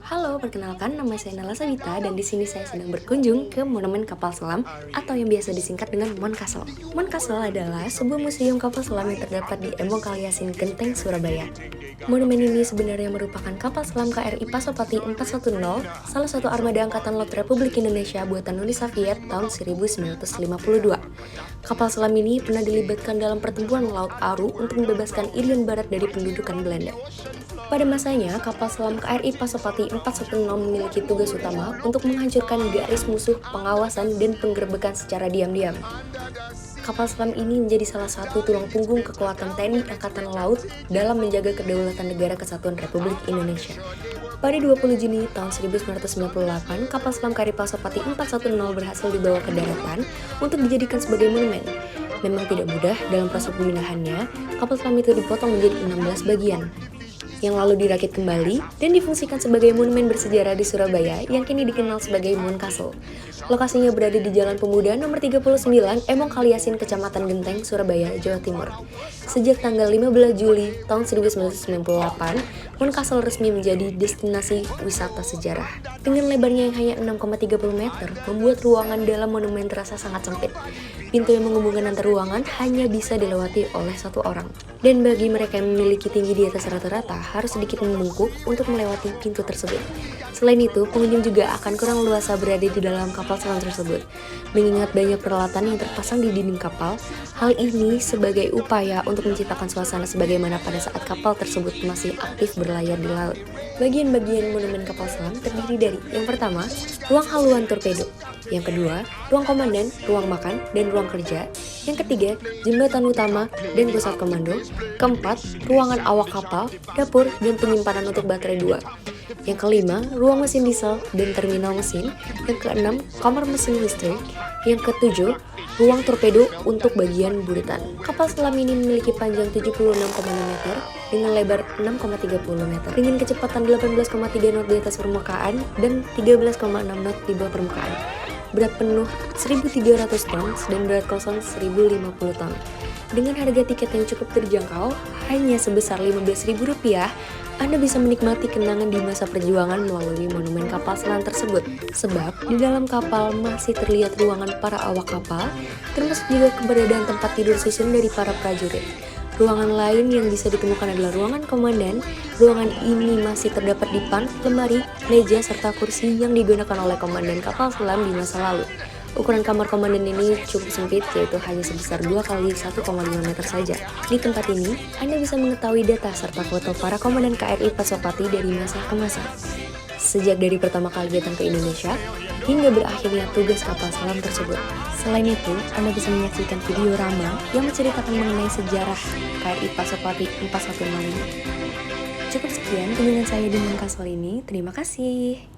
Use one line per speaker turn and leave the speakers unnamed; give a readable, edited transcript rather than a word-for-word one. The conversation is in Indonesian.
Halo, perkenalkan nama saya Nala Sabita dan di sini saya sedang berkunjung ke Monumen Kapal Selam atau yang biasa disingkat dengan Moncastle. Moncastle adalah sebuah museum kapal selam yang terdapat di Embong Kaliasin, Genteng, Surabaya. Monumen ini sebenarnya merupakan kapal selam KRI Pasopati 410, salah satu armada Angkatan Laut Republik Indonesia buatan Uni Soviet tahun 1952. Kapal selam ini pernah dilibatkan dalam pertempuran Laut Aru untuk membebaskan Irian Barat dari pendudukan Belanda. Pada masanya, kapal selam KRI Pasopati 410 memiliki tugas utama untuk menghancurkan garis musuh, pengawasan, dan penggerbekan secara diam-diam. Kapal selam ini menjadi salah satu tulang punggung kekuatan TNI Angkatan Laut dalam menjaga kedaulatan negara kesatuan Republik Indonesia. Pada 20 Juni tahun 1998, kapal selam KRI Pasopati 410 berhasil dibawa ke daratan untuk dijadikan sebagai monumen. Memang tidak mudah dalam proses pemindahannya, kapal selam itu dipotong menjadi 16 bagian yang lalu dirakit kembali dan difungsikan sebagai monumen bersejarah di Surabaya yang kini dikenal sebagai Moncastle. Lokasinya berada di Jalan Pemuda nomor 39, Embong Kaliasin, Kecamatan Genteng, Surabaya, Jawa Timur. Sejak tanggal 15 Juli tahun 1998, Moncastle resmi menjadi destinasi wisata sejarah. Dengan lebarnya yang hanya 6,30 meter, membuat ruangan dalam monumen terasa sangat sempit. Pintu yang menghubungkan antar ruangan hanya bisa dilewati oleh satu orang. Dan bagi mereka yang memiliki tinggi di atas rata-rata, harus sedikit membungkuk untuk melewati pintu tersebut. Selain itu, pengunjung juga akan kurang luasa berada di dalam kapal selam tersebut. Mengingat banyak peralatan yang terpasang di dinding kapal, hal ini sebagai upaya untuk menciptakan suasana sebagaimana pada saat kapal tersebut masih aktif berlayar di laut. Bagian-bagian monumen kapal selam terdiri dari yang pertama, ruang haluan torpedo. Yang kedua, ruang komandan, ruang makan, dan ruang kerja. Yang ketiga, jembatan utama dan pusat komando. Keempat, ruangan awak kapal, dapur, dan penyimpanan untuk baterai 2. Yang kelima, ruang mesin diesel dan terminal mesin. Yang keenam, kamar mesin listrik. Yang ketujuh, ruang torpedo untuk bagian buritan. Kapal selam ini memiliki panjang 76,6 meter dengan lebar 6,30 meter dengan kecepatan 18,3 knot di atas permukaan dan 13,6 knot di bawah permukaan. Berat penuh 1.300 ton dan berat kosong 1.050 ton. Dengan harga tiket yang cukup terjangkau, hanya sebesar Rp15.000, Anda bisa menikmati kenangan di masa perjuangan melalui monumen kapal selam tersebut. Sebab, di dalam kapal masih terlihat ruangan para awak kapal, termasuk juga keberadaan tempat tidur susun dari para prajurit. Ruangan lain yang bisa ditemukan adalah ruangan komandan. Ruangan ini masih terdapat dipan, lemari, meja, serta kursi yang digunakan oleh komandan kapal selam di masa lalu. Ukuran kamar komandan ini cukup sempit, yaitu hanya sebesar 2 kali 1,5 meter saja. Di tempat ini, Anda bisa mengetahui data serta foto para komandan KRI Pasopati dari masa ke masa. Sejak dari pertama kali datang ke Indonesia, hingga berakhirnya tugas kapal selam tersebut. Selain itu, Anda bisa menyaksikan video Rama yang menceritakan mengenai sejarah KRI Pasopati 410 ini. Cukup sekian kunjungan saya di Moncastle ini, terima kasih.